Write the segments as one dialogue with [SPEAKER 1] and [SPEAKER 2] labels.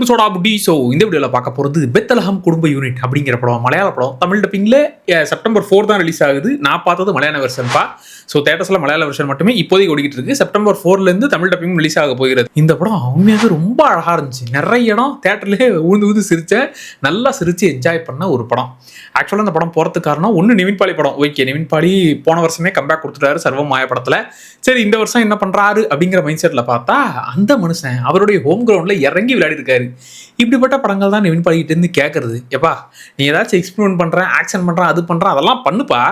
[SPEAKER 1] Soda புட்டி. So இந்த வீடியோவில் பார்க்க போகிறது பெத்தலகம் குடும்ப யூனிட் அப்படிங்கிற படம், மலையாள படம். தமிழ் டப்பிங்கில் செப்டம்பர் 4 தான் ரிலீஸ் ஆகுது. நான் பார்த்தது மலையாள வெர்ஷன்ப்பா. ஸோ தேட்டர்ஸில் மலையாள வெர்ஷன் மட்டுமே இப்போதைக்கு ஓடிக்கிட்டு இருக்கு. செப்டம்பர் 4லேருந்து தமிழ் டப்பிங் ரிலீஸ் ஆக போகிறது. இந்த படம் உண்மையாக ரொம்ப அழகாக இருந்துச்சு. நிறைய இடம் தேட்டர்லேயே ஊந்து சிரிச்சேன். நல்லா சிரிச்சு என்ஜாய் பண்ண ஒரு படம். ஆக்சுவலாக அந்த படம் போகிறதுக்கு காரணம் ஒன்று, நிவின் பாலி படம். ஓகே, நிவின் பாலி போன வருஷமே கம்பேக் கொடுத்துட்டாரு சர்வம் மாய படத்தில். சரி, இந்த வருஷம் என்ன பண்ணுறாரு அப்படிங்கிற மைண்ட் செட்டில் பார்த்தா அந்த மனுஷன் அவருடைய ஹோம் கிரவுண்டில் இறங்கி விளையாடி இருக்காரு. இப்படிப்பட்ட படங்கள் தான் நிவின் பாலிகிட்ட இருந்து கேட்கறது. எப்பா, நீ ஏதாச்சும் எக்ஸ்பிரிமெண்ட் பண்ணுறேன், ஆக்ஷன் பண்ணுறேன், அது பண்ணுறேன், அதெல்லாம் பண்ணுப்பா.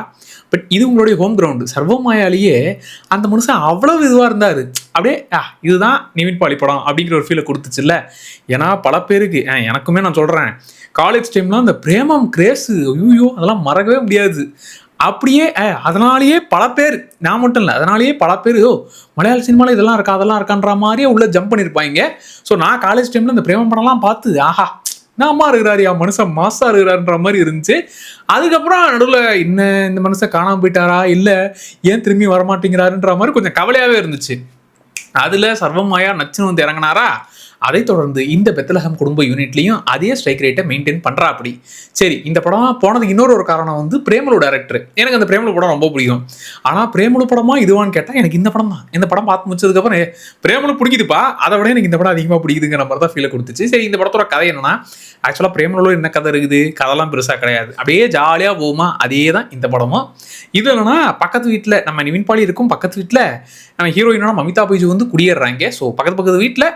[SPEAKER 1] பட் இது உங்களுடைய ஹோம் கிரவுண்டு. சர்வமாயாலேயே அந்த மனுஷன் அவ்வளவு இதுவாக இருந்தார். அப்படியே இதுதான் நிவின் பாலி படம் அப்படிங்கிற ஒரு ஃபீலை கொடுத்துச்சுல்ல. ஏன்னா பல பேருக்கு, எனக்குமே நான் சொல்கிறேன், காலேஜ் டைம்லாம் அந்த பிரேமம் கிரேஸு, ஐயோ அதெல்லாம் மறக்கவே முடியாது. அப்படியே அதனாலேயே பல பேர், நான் மட்டும் இல்லை, அதனாலேயே பல பேர் மலையாள சினிமாவில் இதெல்லாம் இருக்கா அதெல்லாம் இருக்கான்ற மாதிரியே உள்ள ஜம்ப் பண்ணியிருப்பாங்க. ஸோ நான் காலேஜ் டைமில் இந்த பிரேமம் படம்லாம் பார்த்து ஆஹா நான் அம்மா இருக்கிறாரு, என் மனுஷன் மாசா இருக்கிறாருன்ற மாதிரி இருந்துச்சு. அதுக்கப்புறம் நடுவில் இந்த மனுஷன் காணாமல் போயிட்டாரா, இல்லை ஏன் திரும்பி வரமாட்டேங்கிறாருன்ற மாதிரி கொஞ்சம் கவலையாகவே இருந்துச்சு. அதில் சர்வமாயா நச்சுன்னு வந்து இறங்கினாரா. அதை தொடர்ந்து இந்த பெத்தலகம் குடும்ப யூனிட்லையும் அதே ஸ்ட்ரைக் ரேட்டை மெயின்டைன் பண்ணுறா. அப்படி சரி, இந்த படம் போனதுக்கு இன்னொரு ஒரு காரணம் வந்து பிரேமலு டைரக்டர். எனக்கு அந்த பிரேமலு படம் ரொம்ப பிடிக்கும். ஆனால் பிரேமலு படமா இதுவான்னு கேட்டால் எனக்கு இந்த படம் தான். இந்த படம் பார்த்து முடிச்சதுக்கப்புறம் பிரேமலு பிடிக்குதுப்பா, அதை விட எனக்கு இந்த படம் அதிகமாக பிடிக்குதுங்கிற மாதிரி தான் ஃபீலை கொடுத்துச்சு. சரி, இந்த படத்தோட கதை என்னன்னா, ஆக்சுவலாக பிரேமலு என்ன கதை இருக்குது, கதைலாம் பெருசாக கிடையாது, அப்படியே ஜாலியாக போகுமா, அதே தான் இந்த படமும். இது என்னன்னா, பக்கத்து வீட்டில் நம்ம நிவின் பாலி இருக்கும், பக்கத்து வீட்டில் நம்ம ஹீரோயினோட மமிதா பைஜு வந்து குடியேறாங்க. ஸோ பக்கத்து வீட்டில்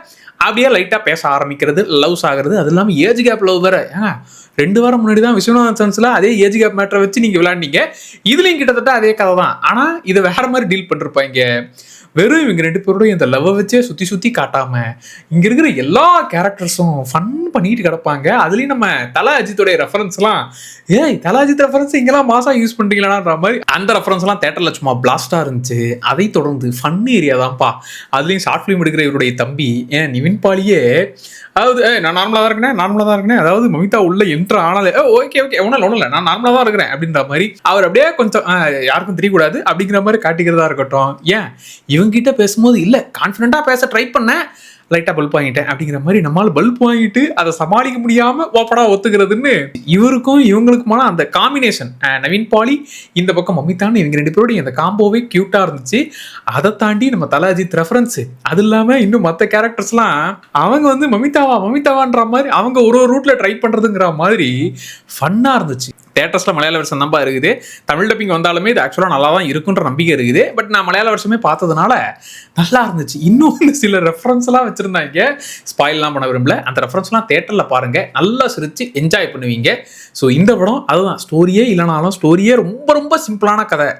[SPEAKER 1] அப்படியே லைட்டாக பேச ஆரம்பிக்கிறது, லவ்ஸ் ஆகிறது. அது இல்லாமல் ஏஜ் கேப் லவ் வேறு. 2 வாரம் முன்னாடி தான் விஸ்வநாதன் சன்ஸில் அதே ஏஜ் கேப் மேட்டரை வச்சு நீங்கள் விளையாண்டீங்க. இதுலேயும் கிட்டத்தட்ட அதே கதை தான். ஆனால் இதை வேற மாதிரி டீல் பண்ணிருப்பாங்க. வெறும் இவங்க 2 பேரோடய இந்த லவ்வை வச்சே சுற்றி காட்டாம இங்கே இருக்கிற எல்லா கேரக்டர்ஸும் ஃபன் பண்ணிட்டு கிடப்பாங்க. அதுலேயும் நம்ம தல அஜித்தோடைய ரெஃபரன்ஸ்லாம், தல அஜித் ரெஃபரன்ஸ் இங்கெல்லாம் மாசா யூஸ் பண்ணுறீங்களான்ற மாதிரி அந்த ரெஃபரன்ஸ்லாம் தேட்டரில் சும்மா பிளாஸ்டாக இருந்துச்சு. அதை தொடர்ந்து ஃபன் ஏரியா தான்ப்பா. அதுலேயும் ஷார்ட் ஃபிலிம் எடுக்கிற இவருடைய தம்பி நிவின் பாலியே, அதாவது நான் நார்மலாக தான் இருக்கேன், அதாவது மமிதா உள்ள என்ட்ரு ஆனாலே ஓகே ஒன்றும் இல்லை, நான் நார்மலாக தான் இருக்கிறேன் அப்படின்ற மாதிரி அவர் அப்படியே கொஞ்சம் யாருக்கும் தெரியக்கூடாது அப்படிங்கிற மாதிரி காட்டிக்கிறதா இருக்கட்டும். இவங்கிட்ட பேசும்போது இல்லை, கான்ஃபிடென்ட்டாக பேச ட்ரை பண்ணேன், லைட்டாக பல்ப் வாங்கிட்டேன் அப்படிங்கிற மாதிரி நம்மளால் பல்ப் வாங்கிட்டு அதை சமாளிக்க முடியாமல் ஓப்படா ஒத்துக்கிறதுன்னு இவருக்கும் இவங்களுக்குமான அந்த காம்பினேஷன். நவீன் பாலி இந்த பக்கம் மமிதான்னு, இவங்க 2 பேரோட இந்த காம்போவே க்யூட்டாக இருந்துச்சு. அதை தாண்டி நம்ம தல அஜித் ரெஃபரன்ஸு, அது இல்லாமல் இன்னும் மற்ற கேரக்டர்ஸ்லாம் அவங்க வந்து மமிதாவான்ற மாதிரி அவங்க ஒரு ரூட்டில் ட்ரை பண்ணுறதுங்கிற மாதிரி ஃபன்னாக இருந்துச்சு. தேட்டர்ஸில் மலையாள வருஷம் தான்ப்பா இருக்குது. தமிழ் டப்பிங் வந்தாலுமே இது ஆக்சுவலாக நல்லா தான் இருக்குன்ற நம்பிக்கை இருக்குது. பட் நான் மலையாள வருஷமே பார்த்ததுனால நல்லா இருந்துச்சு. இன்னும் சில ரெஃபரன்ஸ்லாம் வச்சுருந்தாங்க, ஸ்பாயில்லாம் பண்ண விரும்பல. அந்த ரெஃபரன்ஸ்லாம் தேட்டரில் பாருங்கள், நல்லா சிரித்து என்ஜாய் பண்ணுவீங்க. ஸோ இந்த படம் அதுதான், ஸ்டோரியே இல்லைனாலும் ஸ்டோரியே ரொம்ப சிம்பிளான கதை.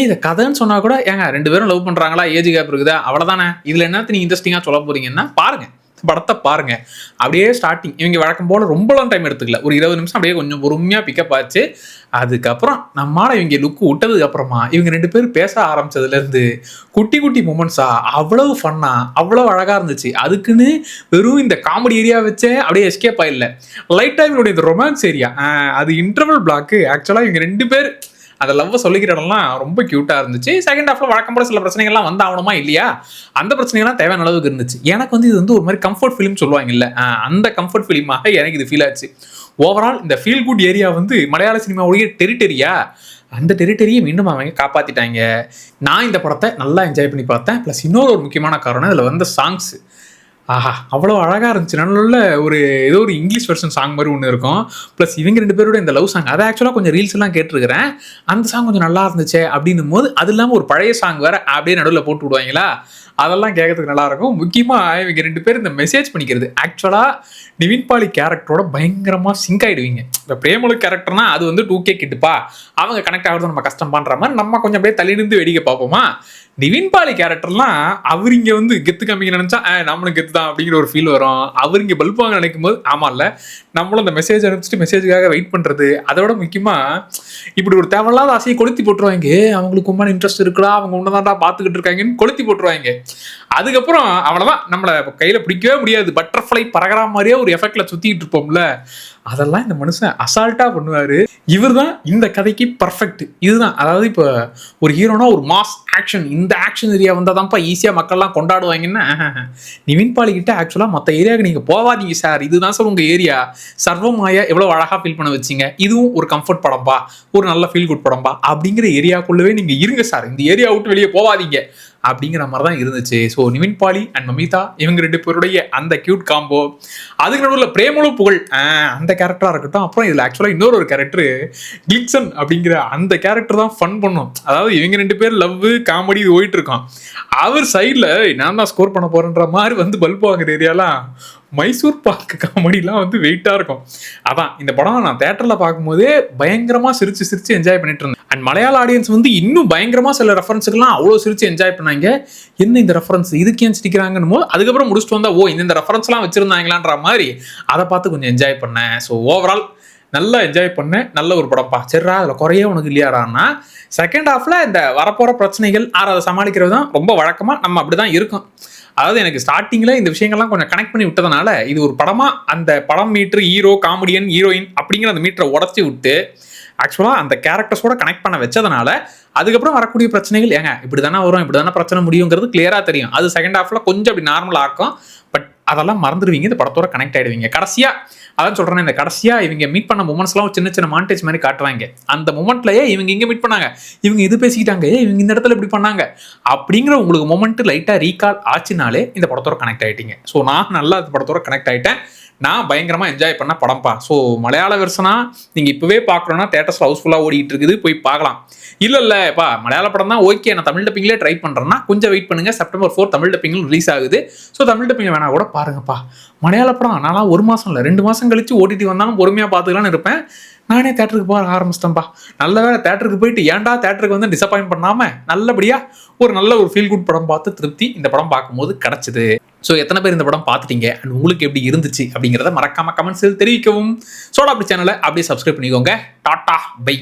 [SPEAKER 1] இந்த கதைன்னு சொன்னால் கூட 2 பேரும் லவ் பண்ணுறாங்களா, ஏஜ் கேப் இருக்குதா, அவ்வளோதானே. இதில் என்னத்து நீ இன்ட்ரெஸ்டிங்காக சொல்ல போகிறீங்கன்னா பாருங்கள், படத்தை பாருங்க. அப்படியே ஸ்டார்டிங் இவங்க வழக்கம் போல ரொம்பலாம் டைம் எடுத்துக்கல, ஒரு 20 நிமிஷம் அப்படியே கொஞ்சம் பொறுமையாக பிக்கப் ஆச்சு. அதுக்கப்புறம் நம்மளால இவங்க லுக்கு விட்டதுக்கு அப்புறமா இவங்க 2 பேரும் பேச ஆரம்பிச்சதுலேருந்து குட்டி மூமெண்ட்ஸா அவ்வளவு ஃபன்னா, அவ்வளோ அழகாக இருந்துச்சு. அதுக்குன்னு வெறும் இந்த காமெடி ஏரியா வச்சே அப்படியே எஸ்கேப் ஆயிடல. லைட்டாக இவங்களுடைய இந்த ரொமான்ஸ் ஏரியா, அது இன்டர்வல் பிளாக்கு. ஆக்சுவலாக இவங்க 2 பேர் அந்த லவ்வை சொல்லிக்கிற இடம்லாம் ரொம்ப க்யூட்டாக இருந்துச்சு. செகண்ட் ஹாஃப்ல வழக்கம் போல சில பிரச்சனைகள்லாம் வந்து ஆகணுமா இல்லையா, அந்த பிரச்சனைகள்லாம் தேவையான அளவுக்கு இருந்துச்சு. எனக்கு வந்து இது வந்து ஒரு மாதிரி கம்ஃபர்ட் ஃபிலிம் சொல்லுவாங்க இல்லை, அந்த கம்ஃபர்ட் ஃபிலிமாக எனக்கு இது ஃபீல் ஆச்சு. ஓவரால் இந்த ஃபீல் குட் ஏரியா வந்து மலையாள சினிமாவுடைய டெரிட்டரியா, அந்த டெரிட்டரியை மீண்டும் அவங்க காப்பாற்றிட்டாங்க. நான் இந்த படத்தை நல்லா என்ஜாய் பண்ணி பார்த்தேன். ப்ளஸ் இன்னொரு முக்கியமான காரணம், இதில் வந்த சாங்ஸ் அவ்வளோ அழகாக இருந்துச்சு. நல்ல ஏதோ ஒரு இங்கிலீஷ் வெர்ஷன் சாங் மாதிரி ஒன்று இருக்கும். ப்ளஸ் இவங்க 2 பேரோட இந்த லவ் சாங், அதை ஆக்சுவலாக கொஞ்சம் ரீல்ஸ் எல்லாம் கேட்டிருக்கிறேன். அந்த சாங் கொஞ்சம் நல்லா இருந்துச்சு. அப்படின்னும் போது அது இல்லாமல் ஒரு பழைய சாங் வேறு அப்படியே நடுவில் போட்டு விடுவாங்களா, அதெல்லாம் கேட்கறதுக்கு நல்லாயிருக்கும். முக்கியமாக இவங்க 2 பேர் இந்த மெசேஜ் பண்ணிக்கிறது, ஆக்சுவலாக நிவின் பாலி கேரக்டரோட பயங்கரமாக சிங்க் ஆகிடுவீங்க. இப்போ பிரேமலு கேரக்டர்னா அது வந்து 2K கிட்டுப்பா, அவங்க கனெக்ட் ஆகிறது நம்ம கஷ்டம் பண்ணுற மாதிரி நம்ம கொஞ்சம் அப்படியே தள்ளியிருந்து வேடிக்கை பார்ப்போமா. நிவின் பாலி கேரக்டர்லாம் அவர் இங்கே வந்து கெத்து காமிக்க நினச்சா நம்மளும் கெத்து தான் அப்படிங்கிற ஒரு ஃபீல் வரும். அவர் இங்கே பல்ப் வாங்க நினைக்கும் போது ஆமாம் இல்லை, நம்மளும் அந்த மெசேஜ் அனுப்பிச்சிட்டு மெசேஜுக்காக வெயிட் பண்ணுறது. அதோட முக்கியமாக இப்படி ஒரு தேவையில்லாத ஆசையை கொளுத்தி போட்டுருவாங்க. அவங்களுக்கு உண்மையான இன்ட்ரெஸ்ட் இருக்குடா, அவங்க உன்னதான்டா பார்த்துக்கிட்டு இருக்காங்கன்னு கொளுத்தி போட்டுருவாங்க. அதுக்கப்புறம் அவ்வளோதான், நம்மளை கையில் பிடிக்கவே முடியாது, பட்டர்ஃப்ளை பறக்கிற மாதிரியே ஒரு எஃபெக்ட்ல சுற்றிக்கிட்டு இருப்போம்ல, அதெல்லாம் இந்த மனுஷன் அசால்ட்டாக பண்ணுவார். இவர் தான் இந்த கதைக்கு பர்ஃபெக்ட். இதுதான், அதாவது இப்போ ஒரு ஹீரோனா ஒரு மாஸ் ஆக்ஷன் இந்த இந்த ஆக்ஷன் ஏரியா வந்தால் தான்ப்பா ஈஸியாக மக்கள்லாம் கொண்டாடுவாங்கன்னா, நிவின் பாலி கிட்ட ஆக்சுவலாக மற்ற ஏரியாவுக்கு நீங்கள் போவாதீங்க சார், இதுதான் சார் உங்கள் ஏரியா. சர்வமாயா எவ்வளோ அழகாக ஃபீல் பண்ண வச்சிங்க, இதுவும் ஒரு கம்ஃபர்ட் படம்பா, ஒரு நல்ல ஃபீல் குட் படம்பா அப்படிங்கிற ஏரியாக்குள்ளவே நீங்கள் இருங்க சார், இந்த ஏரியா விட்டு வெளியே போவாதீங்க அப்படிங்கிற மாதிரி தான் இருந்துச்சு. ஸோ நிவின் பாலி அண்ட் மமிதா இவங்க 2 பேருடைய அந்த கியூட் காம்போ, அதுக்கு நடுவில் பிரேமலு புகழ் அந்த கேரக்டராக இருக்கட்டும். அப்புறம் இதில் ஆக்சுவலாக இன்னொரு கேரக்டர் கிளிக்சன் அப்படிங்கிற அந்த கேரக்டர் தான் ஃபன் பண்ணும். அதாவது இவங்க 2 பேர் லவ் காமெடி இது போயிட்டு இருக்கோம். அவர் சைடில் நான் தான் ஸ்கோர் பண்ண போறேன்ற மாதிரி வந்து பல்ப் வாங்குற ஏரியாலாம் மைசூர் பாக்கு காமெடிலாம் வந்து வெயிட்டாக இருக்கும். அதான் இந்த படம் நான் தேட்டரில் பார்க்கும்போதே பயங்கரமாக சிரிச்சு என்ஜாய் பண்ணிட்டு இருந்தேன். அண்ட் மலையாள ஆடியன்ஸ் வந்து இன்னும் பயங்கரமாக சில ரெஃபரன்ஸுக்கெல்லாம் அவ்வளோ சிரிச்சு என்ஜாய் பண்ணாங்க. என்ன இந்த ரெஃபரன்ஸ், இதுக்கு ஏன் சிரிக்கிறாங்கன்னு போது அதுக்கப்புறம் முடிச்சுட்டு வந்தா இந்த ரெஃபரன்ஸ்லாம் வச்சிருந்தாங்களான்ற மாதிரி அதை பார்த்து கொஞ்சம் என்ஜாய் பண்ணேன். ஸோ ஓவரால் நல்லா என்ஜாய் பண்ணேன். நல்ல ஒரு படம்ப்பா. சரிடா அதில் குறையே உனக்கு இல்லையாடான்னா, செகண்ட் ஹாஃப்ல இந்த வரப்போகிற பிரச்சனைகள் அதை சமாளிக்கிறது தான் ரொம்ப வழக்கமாக நம்ம அப்படி தான் இருக்கும். அதாவது எனக்கு ஸ்டார்டிங்கில் இந்த விஷயங்கள்லாம் கொஞ்சம் கனெக்ட் பண்ணி விட்டதுனால இது ஒரு படமாக அந்த படம் மீட்ரு ஹீரோ காமெடியன் ஹீரோயின் அப்படிங்கிற அந்த மீட்டரை உடச்சி விட்டு ஆக்சுவலாக அந்த கேரக்டர்ஸோட கனெக்ட் பண்ண வச்சதுனால அதுக்கப்புறம் வரக்கூடிய பிரச்சனைகள் இப்படி தானே வரும், இப்படி தானே பிரச்சனை முடியுங்கிறது கிளியராக தெரியும். அது செகண்ட் ஹாஃபில் கொஞ்சம் அப்படி நார்மலாக ஆக்கும். பட் அதெல்லாம் மறந்துடுவீங்க, இந்த படத்தோட கனெக்ட் ஆகிடுவீங்க. கடைசியாக அதான் சொல்கிறேன், இந்த கடைசியாக இவங்க மீட் பண்ண மூமெண்ட்ஸ்லாம் சின்ன மாண்டேஜ் மாதிரி காட்டுவாங்க. அந்த மூமெண்ட்லயே இவங்க இங்கே மீட் பண்ணாங்க, இவங்க இது பேசிக்கிட்டாங்க, இவங்க இந்த இடத்துல இப்படி பண்ணாங்க அப்படிங்கிற உங்களுக்கு மொமெண்ட் லைட்டாக ரீகால் ஆச்சுனாலே இந்த படத்தோட கனெக்ட் ஆகிட்டீங்க. ஸோ நான் நல்லா இந்த படத்தோட கனெக்ட் ஆகிட்டேன். நான் பயங்கரமாக என்ஜாய் பண்ண படம்ப்பா. ஸோ மலையாள வெர்ஷனாக நீங்கள் இப்போவே பார்க்குறோன்னா தேட்டர்ஸில் ஹவுஸ்ஃபுல்லாக ஓடிட்டு இருக்குது, போய் பார்க்கலாம். இல்லைப்பா மலையாள படம் தான் ஓகே, நான் தமிழ் டப்பிங்லேயே ட்ரை பண்ணுறேன்னா கொஞ்சம் வெயிட் பண்ணுங்கள். செப்டம்பர் 4 தமிழ் டப்பிங்கில் ரிலீஸ் ஆகுது. ஸோ தமிழ் டப்பிங் வேணா கூட பாருங்கப்பா. மலையாள படம் நான்லாம் 1 மாதம் இல்லை 2 மாதம் கழிச்சு ஓடிடி வந்தாலும் பொறுமையாக பார்த்துக்கலான்னு இருப்பேன். நானே தேட்டருக்கு போக ஆரம்பிச்சிட்டேன்ப்பா. நல்ல வேலை தேட்டருக்கு போயிட்டு ஏன்டா தேட்டருக்கு வந்து டிசப்பாயின்ட் பண்ணாமல் நல்லபடியாக ஒரு நல்ல ஒரு ஃபீல் குட் படம் பார்த்து திருப்தி இந்த படம் பார்க்கும்போது கிடச்சிது. ஸோ எத்தனை பேர் இந்த படம் பார்த்துட்டீங்க அண்ட் உங்களுக்கு எப்படி இருந்துச்சு அப்படிங்கிறத மறக்காம கமெண்ட்ஸில் தெரிவிக்கவும். சோடா அப்படி சேனலை அப்படியே சப்ஸ்கிரைப் பண்ணிக்கோங்க. Tata by.